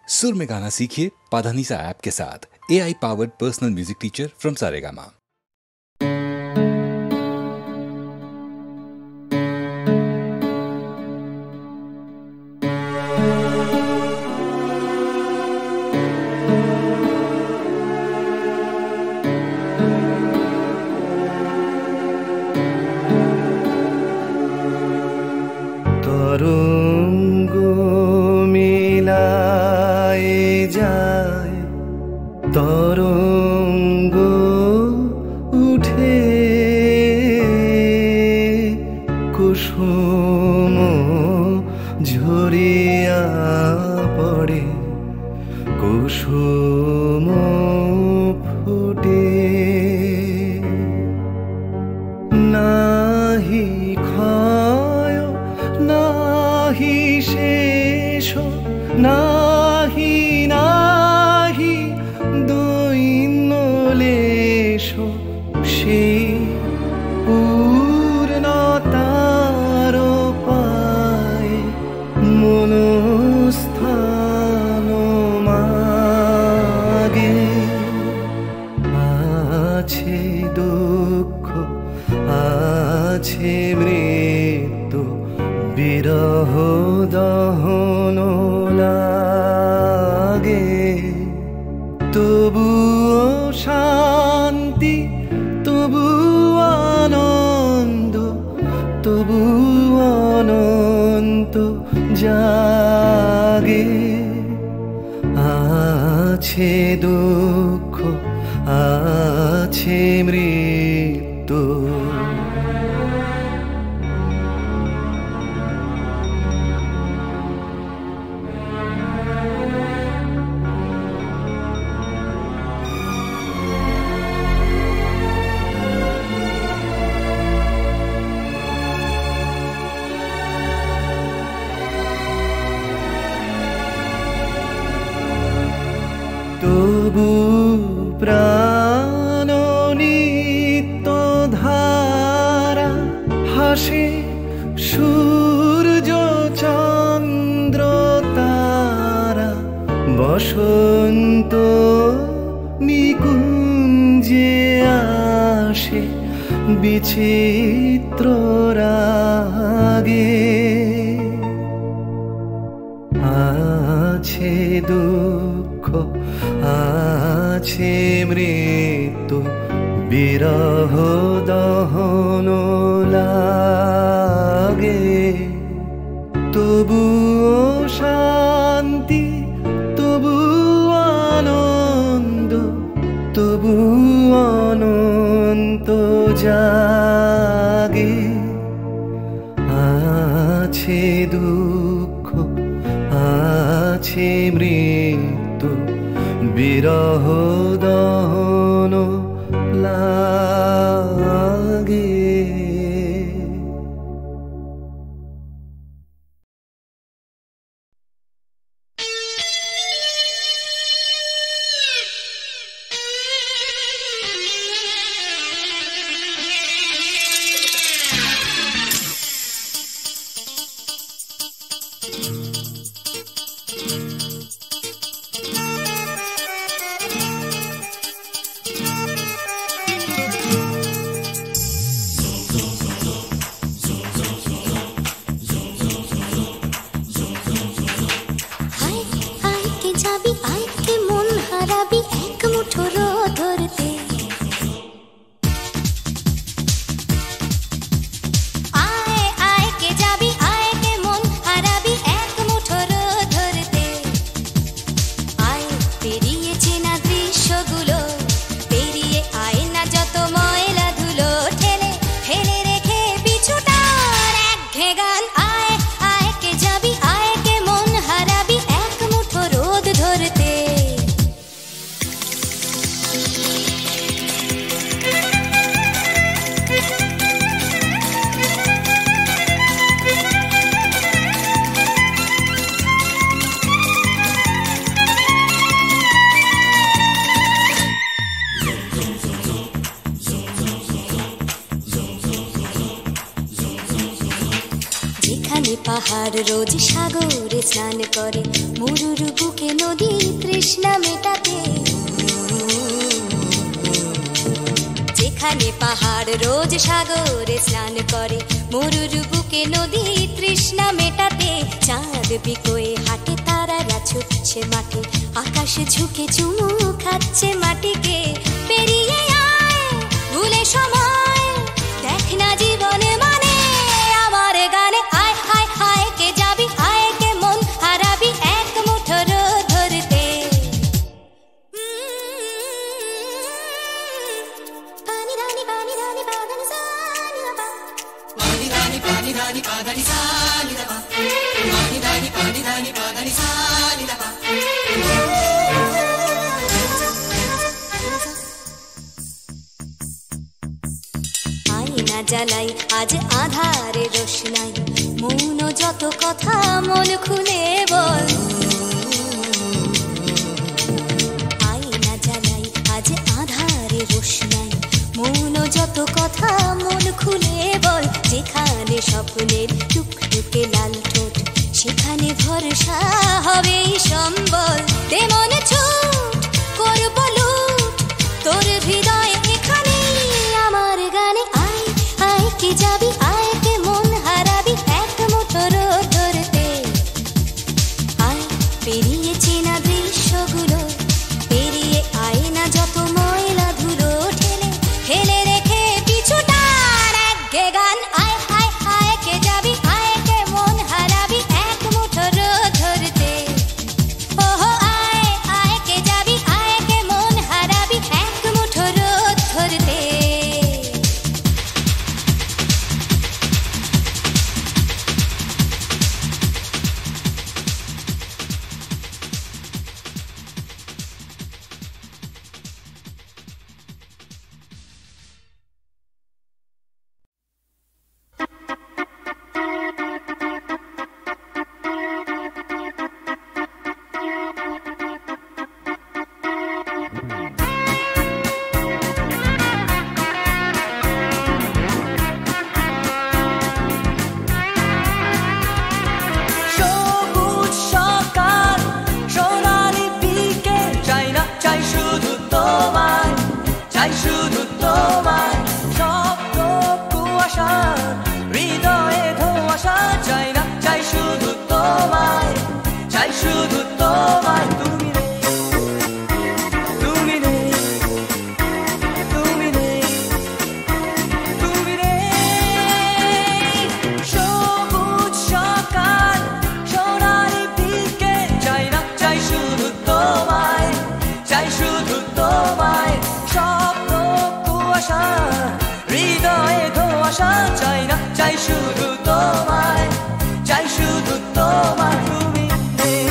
सुर में गाना सीखिए पाधानीसा ऐप के साथ। AI powered personal music teacher from Saregama. তরঙ্গ উঠে কুসুম ঝরিয়া পড়ে, কুসুম ফুটে নাহি ক্ষয় নাহি শেষ নাহি নাহি দৈন্যলেশ, সেই পূর্ণতার পায় মনস্থান মাগে। আছে দুঃখ আছে মৃত্যু, বিরহ দহন লাগে, তবুও শান্তি তবু আনন্দ, তবু অনন্ত জাগে। আছে দুঃখ আছে মৃত্যু। তবু প্রাণ নিত্য ধারা হাসে, সূর্য চন্দ্র তারা বসন্ত নিকুঞ্জে আসে বিচিত্র রাগে। আছে দুঃখ আছে মৃত্যু, বিরহ দহন লাগে, তবুও শান্তি তবু আনন্দ, তবু অনন্ত জাগে। আছে দুঃখ আছে মৃত্যু, বিরহ দহন লাগে। পাহাড় রোজ সাগরে স্নান করে, মরুর বুকে নদী তৃষ্ণা মেটাতে। যেখানে পাহাড় রোজ সাগরে স্নান করে, মরুর বুকে নদী তৃষ্ণা মেটাতে। চাঁদ বিকোয়ে হাটে, তারারা ছুটছে মাঠে, আকাশ ঝুঁকে চুমু খাচ্ছে মাটিকে। পেরিয়ে আয় ভুলে সময়, দেখ না জীবনে মানে আমার গানে। আয় হায় হায় কে যাবি, আয় কে মন হারাবি এক মুঠো রোদ ধরতে। পানি রানি পানি রানি পাদানি সানি বাবা, পানি রানি পাদানি সানি বাবা, পানি রানি পাদানি সানি বাবা। আয়না জ্বালাই আজ আধারে রোশনাই, মৌন যত কথা মন খুলে বল। আয়না জ্বালাই আজ আধারে রোশনাই, মৌন যত কথা মন খুলে বল। যেখানে স্বপ্নের টুকটুকে লাল ঠোঁট, সেখানে ভরসা হবে সম্বল। তেমন ছুট করব লুট তোর হৃদয় এখানে আমার গানে। আয় আয় কে যাবি, আয় কে মন হারাবি এক মুঠো রোদ ধরতে। আয় পেরিয়ে চেনা দৃশ্যগুলো, পেরিয়ে আয় না যত ময়লা ধুলো, ঠেলে ঠেলে রেখে পিছুটার এক গান। আয় হায় হায় কে যাবি, আয় কে মন হারাবি এক মুঠো রোদ ধরতে। ওহো আয় আয় কে যাবি, আয় কে মন হারাবি এক মুঠো রোদ ধরতে। সবুজ সকাল সোনালি বিকেল, চাই না চাই শুধু তোমায়, চাই শুধু তোমায়। শব্দ কুয়াশা হৃদয়ে ধোঁয়াশা, চাই না চাই শুধু তোমায়, চাই শুধু তোমায়। তুমি নেই, তুমি নেই, তুমি নেই, তুমি নেই। সবুজ সকাল সোনালি বিকেল, চাই না চাই শুধু তোমায়, চাই শুধু তোমায়। শব্দ কুয়াশা হৃদয়ে ধোঁয়াশা, চাই না চাই শুধু তোমায়, চাই শুধু তোমায়। তুমি নেই,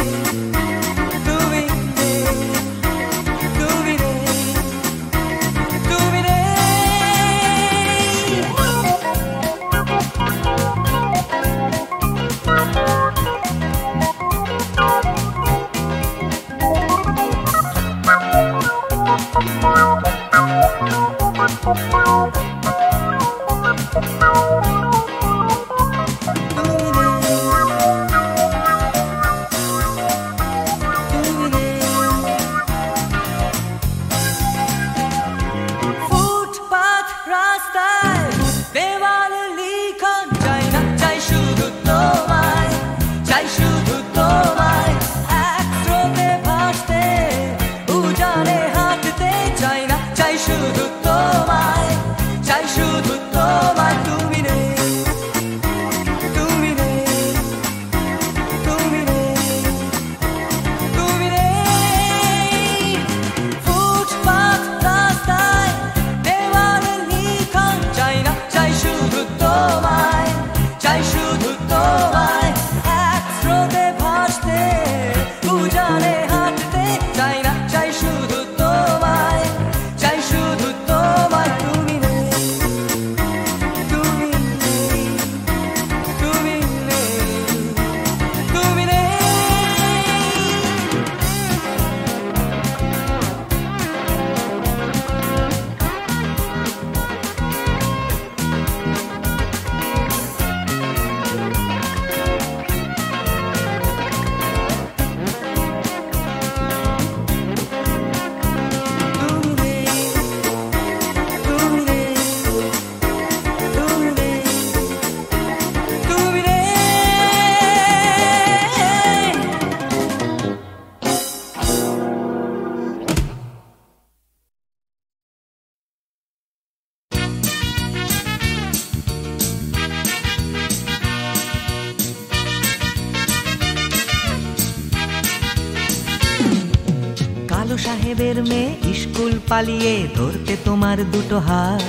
সাহেবের মেয়ে স্কুল পালিয়ে ধরতে তোমার দুটো হাত।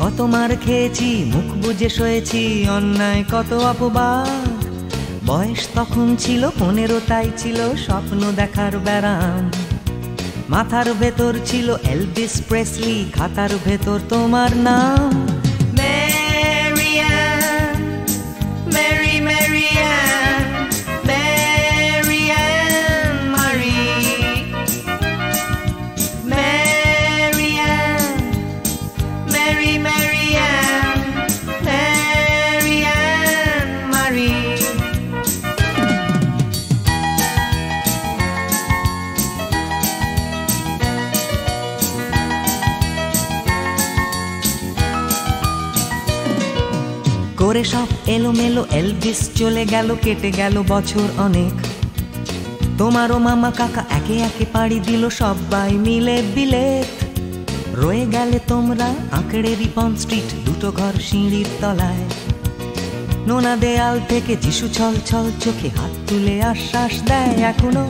কত মার খেয়েছি, মুখ বুজে সয়েছি, অন্যায় কত অপবাদ। বয়স তখন ছিল 15, তাই ছিল স্বপ্ন দেখার ব্যারাম। মাথার ভেতর ছিল এলভিস প্রেসলি, খাতার ভেতর তোমার নাম। ম্যারিয়ান, মেরি ম্যারিয়ান, ম্যারিয়ান মারি, ম্যারিয়ান, মেরি ম্যারিয়ান, ম্যারিয়ান মারি। করে সব এলোমেলো এলভিস চলে গেল, কেটে গেল বছর অনেক। তোমারও মামা কাকা একে একে পাড়ি দিল, সবাই মিলে বিলেত। রয়ে গেলে তোমরা আঁকড়ে রিপন স্ট্রিট, দুটো ঘর সিঁড়ির তলায়। নোনা দেয়াল থেকে যিশু ছল ছল চোখে হাত তুলে আশ্বাস দেয় এখনো।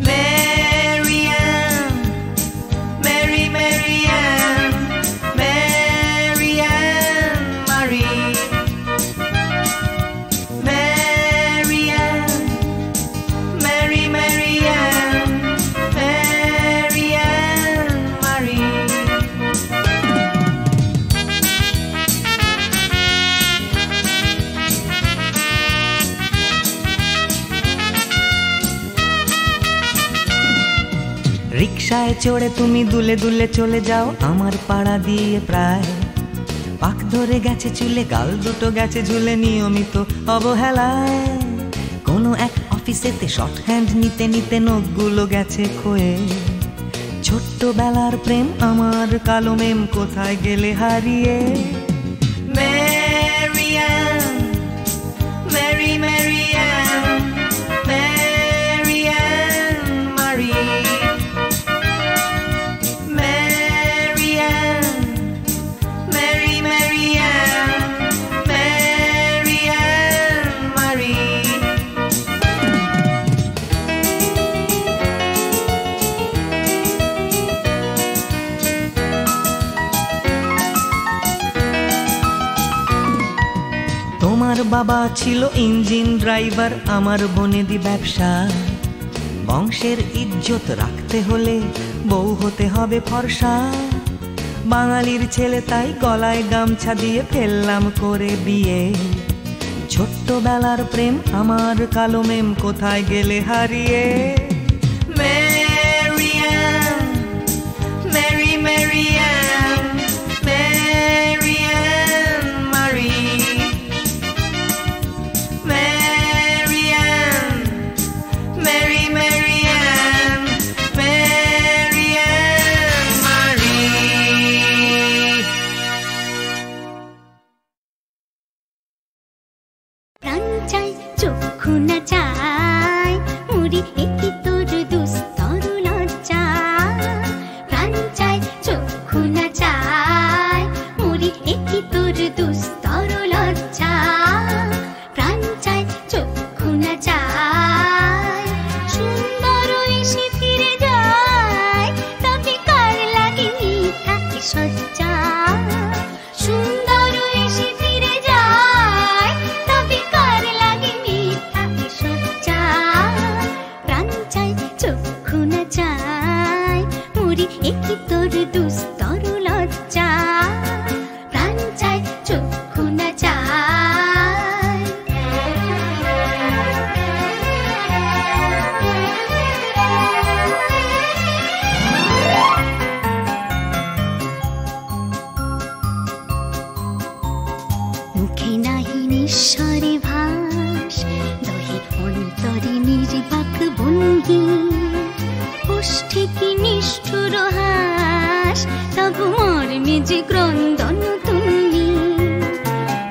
ম্যারিয়ান, মেরি ম্যারিয়ান, ম্যারিয়ান মারি, ম্যারিয়ান, মেরি ম্যারিয়ান, ম্যারিয়ান মারি। রিকশায় চড়ে তুমি দুলে দুলে চলে যাও আমার পাড়া দিয়ে প্রায়। পাক ধরে গেছে চুলে, গাল দুটো গেছে ঝুলে নিয়মিত অবহেলায়। কোনো এক অফিসেতে শর্ট হ্যান্ড নিতে নিতে নখগুলো গেছে ক্ষয়ে। ছোট্টবেলার প্রেম আমার কালো মেম, কোথায় গেলে হারিয়ে। ম্যারিয়ান, মেরি ম্যারিয়ান, ম্যারিয়ান মারি, ম্যারিয়ান, মেরি ম্যারিয়ান, ম্যারিয়ান মারি। তোমার বাবা ছিল ইঞ্জিন ড্রাইভার, আমার বনেদি ব্যবসা। বংশের ইজ্জত রাখতে হলে বউ হতে হবে ফর্সা। বাঙালির ছেলে তাই গলায় গামছা দিয়ে ফেললাম করে বিয়ে। ছোট্টবেলার প্রেম আমার কালো মেম, কোথায় গেলে হারিয়ে। ম্যারিয়ান, মেরি ম্যারিয়ান, ম্যারিয়ান মারি, ম্যারিয়ান, মেরি ম্যারিয়ান, ম্যারিয়ান মারি। প্রাণ চাই চক্ষু না চাই, মুড়ি একি তোর দুস্তর লজ্জা। প্রাণ চাই চক্ষু না চাই, মুড়ি একি তোর দুস্তর লজ্জা। প্রাণ চাই চক্ষু না চাই, সুন্দর এসে ফিরে যায়, তবে কার লাগে মিথ্যা সজ্জা। সুন্দর এসে ফিরে যায়, তবে কার লাগে মিথ্যা সজ্জা। প্রাণ চাই চক্ষু না চাই, মুড়ি একি তোর দুস্তর লজ্জা। প্রাণ চাই চক্ষু না চাই। মুখে নাহি নিঃস্বরে ভাস, দহে অন্তরে নির্বাক বন্দী। ওষ্ঠে কি নিষ্ঠুর হাস, তবু মর্মে যে ক্রন্দন তুমি।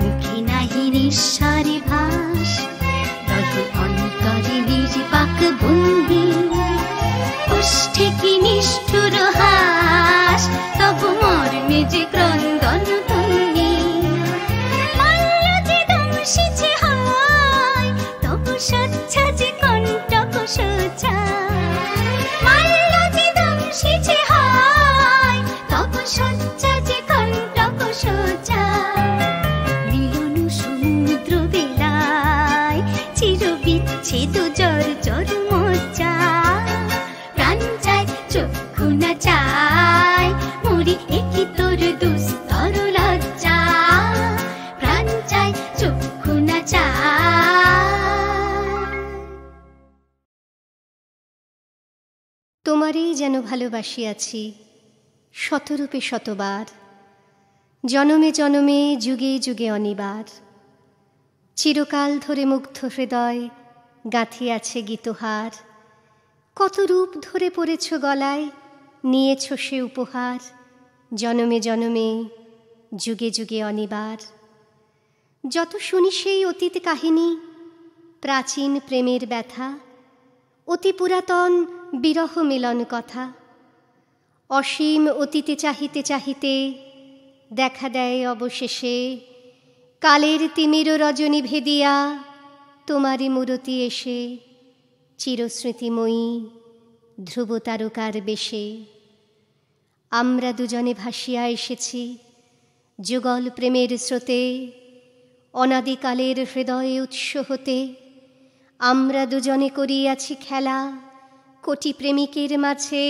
মুখে নাহি নিঃস্বরে ভাস, দহে অন্তরে নির্বাক বন্দী। ওষ্ঠে কি নিষ্ঠুর হাস, তবু মর্মে যে ক্রন্দন তুমি। মাল্য যে দংশিছে হয়, তবু সচ্ছা যে কণ্টক সোজা। মাল্য যে দংশিছে তোমারই যেন ভালোবাসিয়াছি শতরূপে শতবার, জনমে জনমে যুগে যুগে অনিবার। চিরকাল ধরে মুগ্ধ হৃদয় গাঁথিয়াছে গীতহার, কত রূপ ধরে পড়েছ গলায়, নিয়েছ সে উপহার। জনমে জনমে যুগে যুগে অনিবার। যত শুনি সেই অতীত কাহিনী, প্রাচীন প্রেমের ব্যথা, অতি পুরাতন বিরহ মিলন কথা। অসীম অতীতে চাহিতে চাহিতে দেখা দেয় অবশেষে, কালের তিমির রজনী ভেদিয়া তোমারই মূরতি এসে, চিরস্মৃতিময়ী ধ্রুব তারকার বেশে। আমরা দুজনে ভাসিয়া এসেছি যুগল প্রেমের স্রোতে, অনাদিকালের হৃদয়ে উৎস হতে। আমরা দুজনে করিয়াছি খেলা কোটি প্রেমিকের মাঝে,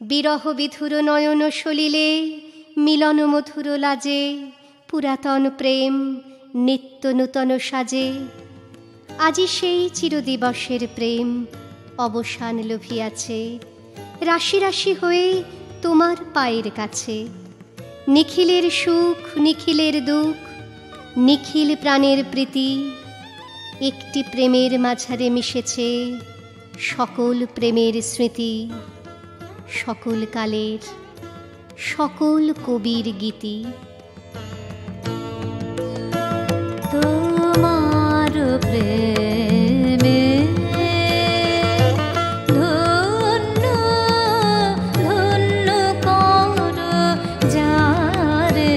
বিরহ বিধুর নয়ন সলিলে মিলন মধুর লাজে। পুরাতন প্রেম নিত্য নূতন সাজে, আজি সেই চিরদিবসের প্রেম অবসান লভিয়াছে। রাশি রাশি হয়ে তোমার পায়ের কাছে, নিখিলের সুখ নিখিলের দুঃখ, নিখিল প্রাণের প্রীতি। একটি প্রেমের মাঝারে মিশেছে সকল প্রেমের স্মৃতি, সকল কালের সকল কবির গীতি। তোমার প্রেমে ধন্য ধন্য কর যারে,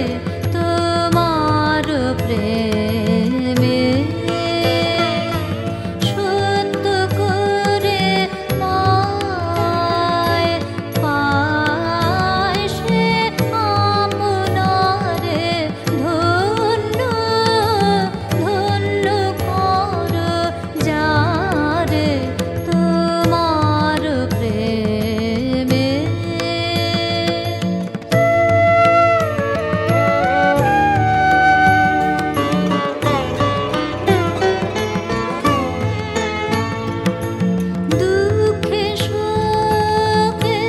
তোমার প্রেমে সত্য করে পায় পায় সে আপনারে। ধন্য ধন্য কর যারে, তোমার প্রেমে। দুঃখে শোকে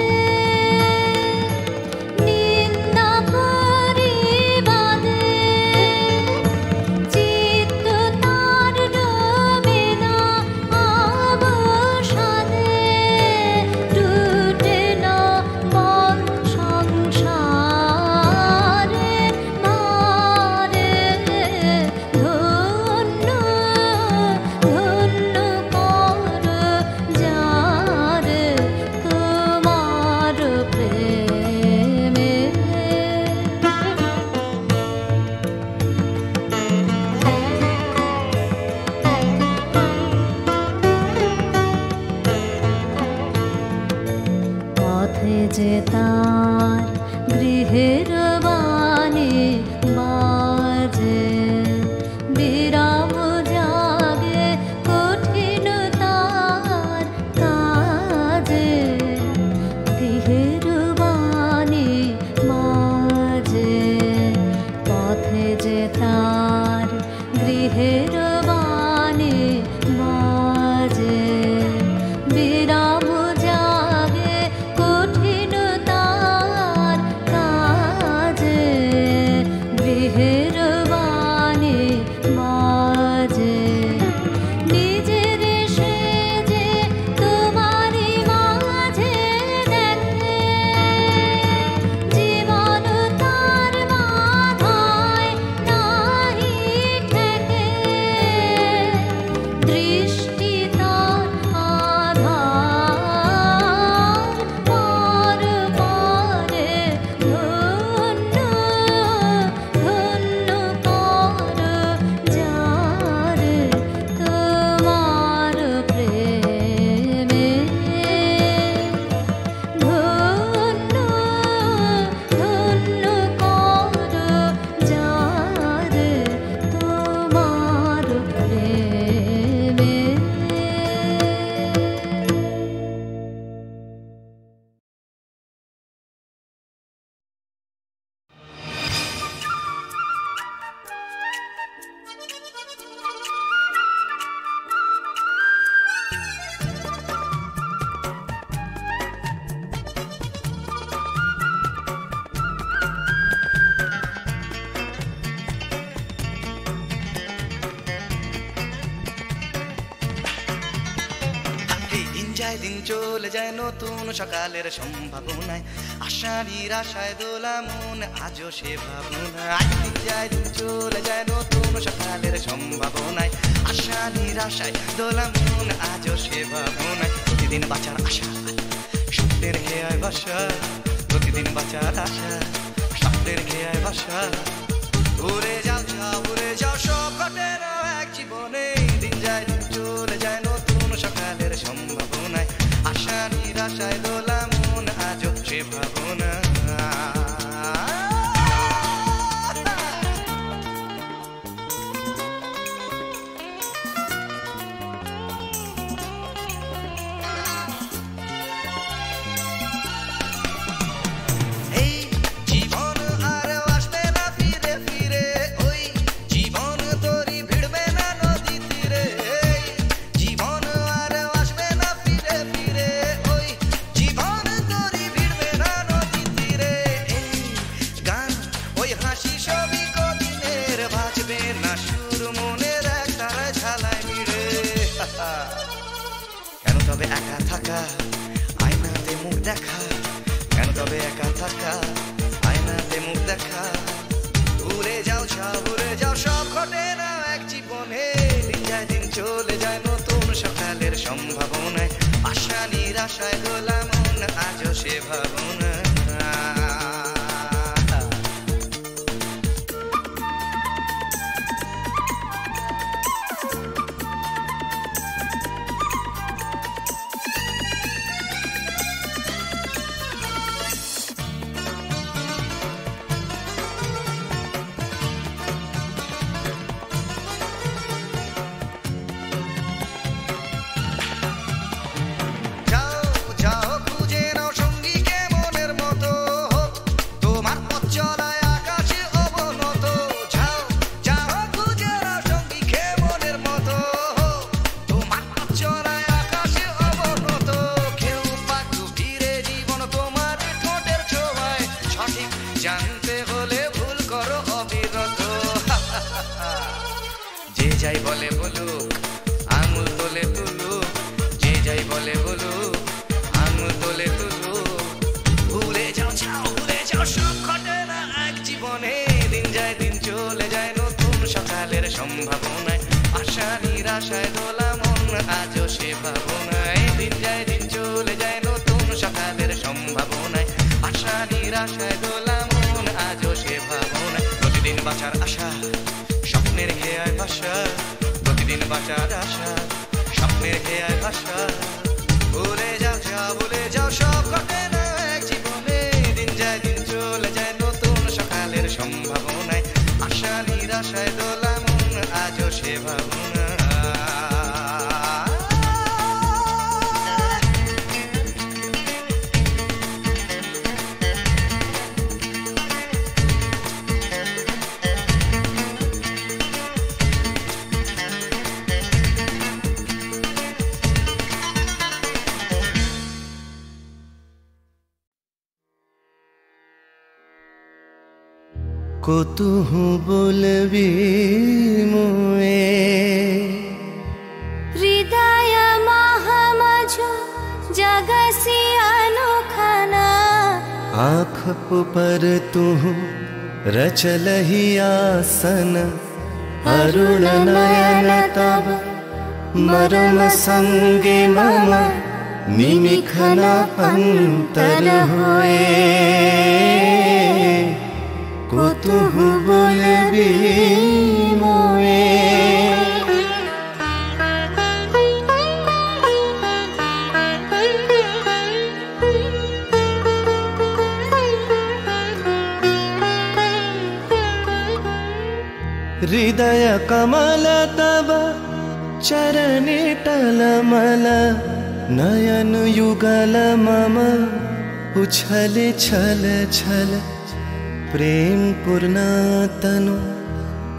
নিন্দা পরিবাদে, চিত্ত তার রবে না অবসাদে। টুটে না মন সংসারে ভারে। ধন্য ধন্য কর যারে, তোমার প্রেমে। পথে যে তার গৃহের বাণী বাজে, বিরাম জাগে কঠিন তার কাজে। গৃহের বাণী বাজে, পথে যে তার গৃহের বাণী বাজে। বিরাম জাগে কঠিন তার কাজে। চলে যায় নতুন সকালের সম্ভাবনায়, আশা নিরাশায় দোলা মন আজও সে ভাবনায়। দিন যায় দিন চলে যায় নতুন সকালের সম্ভাবনায়, আশা নিরাশায় দোলা মন আজও সে ভাবনায়। প্রতিদিন বাঁচার আশা স্বপ্নের খেয়ায় বাসা, প্রতিদিন বাঁচার আশা স্বপ্নের খেয়ায় বাসা। উড়ে যাও যাও উড়ে যাও সব ঘটে না এক জীবনে, দিন যায় দিন চলে যায় নতুন সকালের সম্ভাবনায়, আশা নিরাশায় দোলা মন আজও সে ভাবনা। কেন তবে একা থাকা আয়নাতে মুখ দেখা, কেন তবে একা থাকা আয়নাতে মুখ দেখা। উড়ে যাও যাও উড়ে যাও সব ঘটে না এক জীবনে, দিন যায় দিন চলে যায় নতুন সকালের সম্ভাবনায়, আশা নিরাশায় দোলা মন আজও সে ভাবনা। জানতে হলে ভুল করো অবিরত, যে যাই বলে বলুক আঙুল তোলে তুলুক, যে যাই বলে বলুক আঙুল তোলে তুলুক। ভুলে যাও যাও ভুলে যাও সব ঘটে না এক জীবনে, দিন যায় দিন চলে যায় নতুন সকালের সম্ভাবনায়, আশা নিরাশায় দোলা মন আজও সে ভাবনায়। দিন যায় দিন চলে যায় নতুন সকালের সম্ভাবনায়, আশা নিরাশায় দোলা মন আজও সে ভাবনায়। প্রতিদিন বাঁচার আশা স্বপ্নের খেয়ায় ভাষা, প্রতিদিন বাঁচার আশা স্বপ্নের খেয়ায় ভাষা। ভুলে যাও যাও ভুলে যাও সব ঘটে না এক জীবনে, দিন যায় দিন চলে যায় নতুন সকালের সম্ভাবনায়, আশা নিরাশায় দোলা মন আজও সে ভাবনা। কতুহু বলবি মুয়ে হৃদয় মহামঝু জগসি अनुखना, आँख पर तुह रचलहि आसन, अरुण नयन तब मरम संगे मम निमिखन अंतर होए। কতুহু বলবি মোয়ে हृदय कमल तब चरणे टलमल, नयन युगल मम उछल छल छल। प्रेम पूर्ण तनु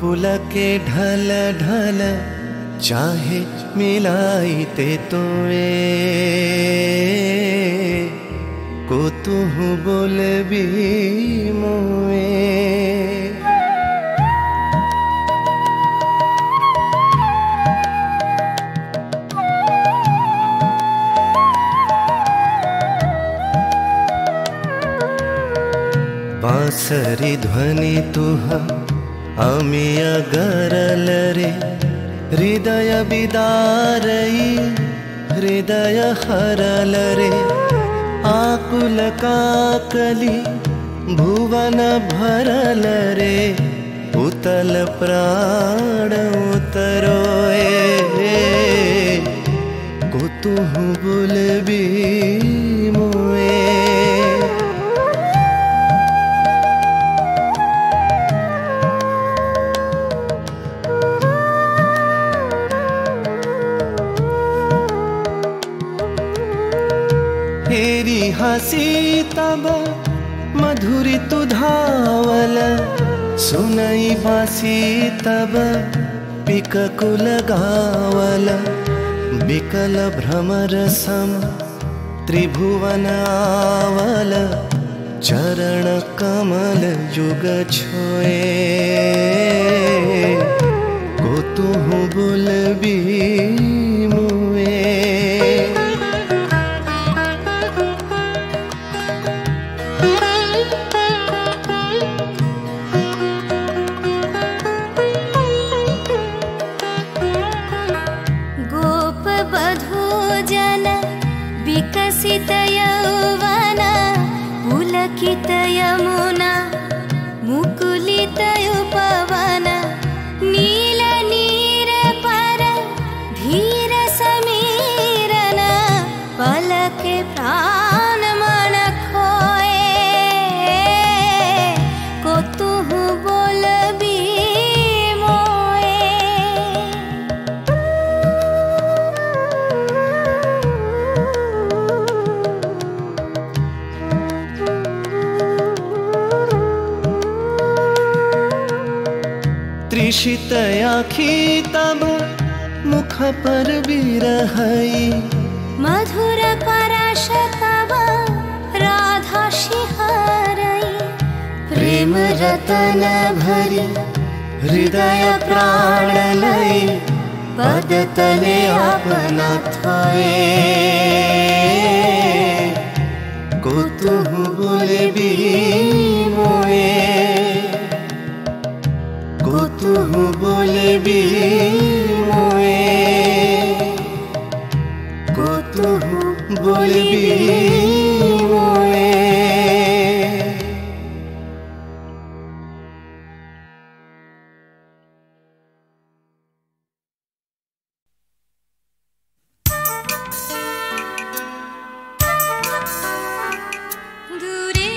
पुलके ढल ढल, चाहे मिलाइते तोए। কতুহু বলবি মোয়ে बांसरी ध्वनि तुह आमी अगरल रे हृदय बिदारई हृदय हरल रे आकुल काकली भुवन भरल रे उतल प्राण उतरोए कुतुहु बुलबी मोए हेरी हसी तब मधुरी तु धावल सुनई बासी तब पिककुल गावल बिकल भ्रमर सम त्रिभुवन आवल चरण कमल युग छोए कुतुहु बुलबी मुए विकसित यौवन पुलकित यमुना मुकुलित उपवन नील नीर पर धीर समीरन पलके प्राण मन खोए कुतुहु बोलबी मोए त्रिषित आखी तब मुख पर बिरहई मधुर परश तब राधा शिहरई प्रेम रतन भरी हृदय प्राण लई पद तले अपना थोए कुतुहु बुलबी मोए कुतुहु बुलबी मोए कुतुहु बुलबी मोए दूरे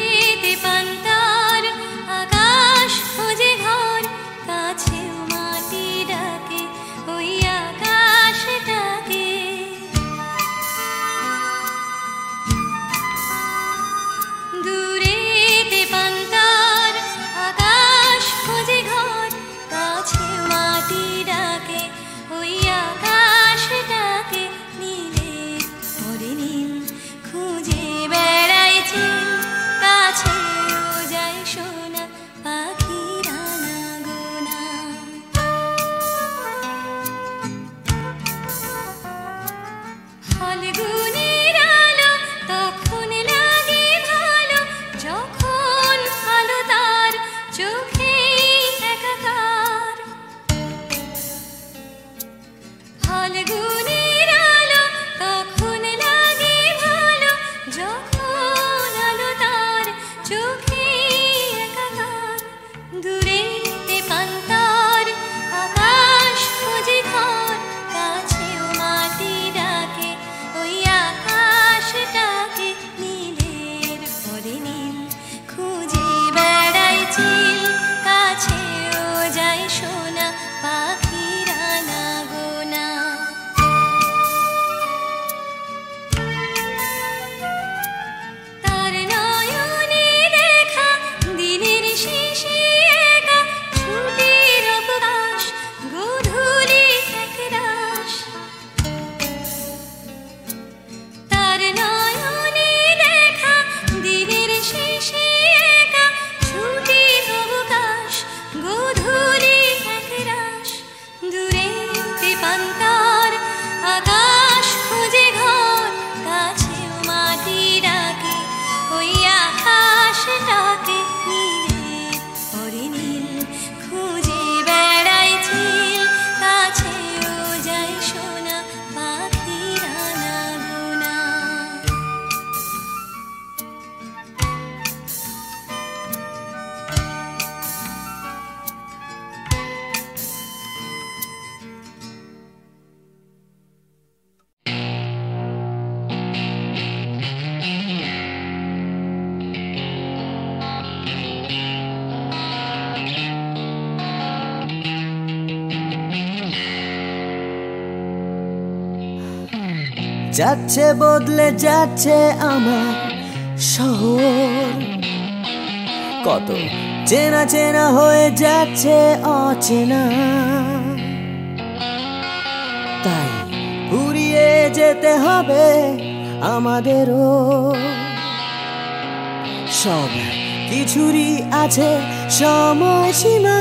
যাচ্ছে বদলে যাচ্ছে আমার শহর, কত চেনা চেনা হয়ে যাচ্ছে অচেনা। তাই ঘুরিয়ে যেতে হবে আমাদেরও, সব কিছুরই আছে সময়সীমা।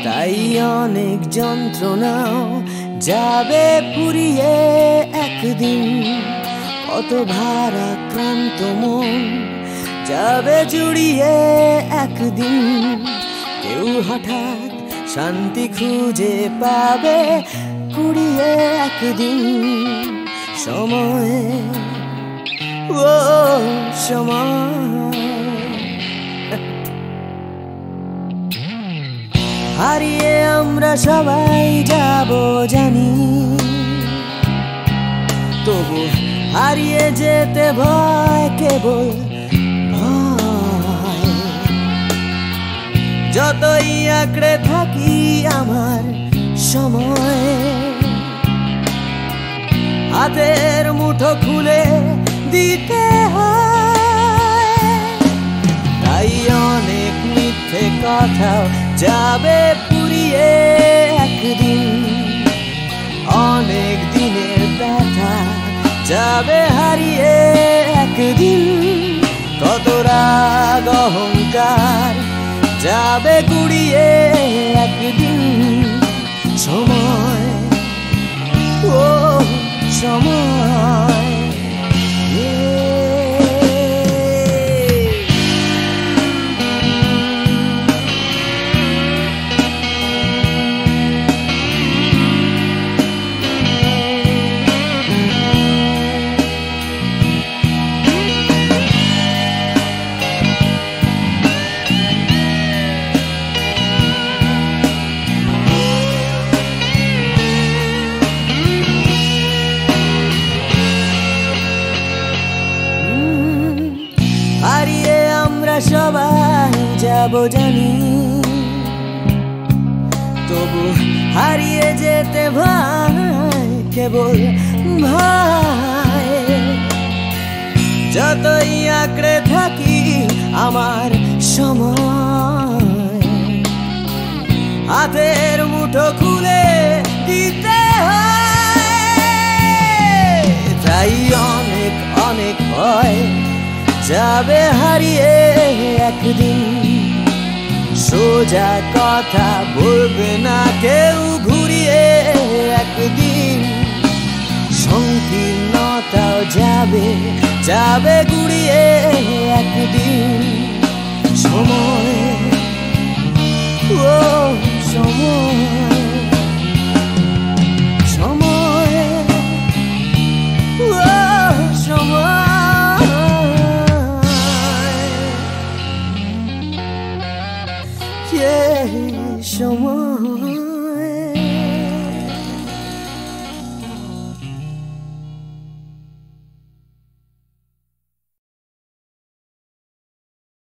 তাই অনেক যন্ত্রণাও যাবে ফুরিয়ে একদিন, কত ভারাক্রান্ত মন যাবে জুড়িয়ে একদিন। কেউ হঠাৎ শান্তি খুঁজে পাবে কুড়িয়ে একদিন। সময় ও সময়, হারিয়ে আমরা সবাই যাব জানি, তবু হারিয়ে যেতে ভয়, কেবল ভয়। যতই আঁকড়ে থাকি আমার সময়, হাতের মুঠো খুলে দিতে হয়। তাই অনেক মিথ্যে কথাও যাবে পুরিয়ে একদিন, অনেক দিনের ব্যথা যাবে হারিয়ে একদিন। কত রাগ অহংকার যাবে গুড়িয়ে একদিন। সময় ও সময়, সবাই যাব জানি, তবু হারিয়ে যেতে ভয়, কেবল ভয়। যতই আঁকড়ে থাকি আমার সময়, হাতের মুঠো খুলে দিতে হয়। তাই অনেক অনেক ভয় যাবে হারিয়ে একদিন। সোজা কথা বলবে না কেউ ঘুরিয়ে একদিন। সংকীর্ণতাও যাবে যাবে ঘুরিয়ে একদিন। সময় ও সময়,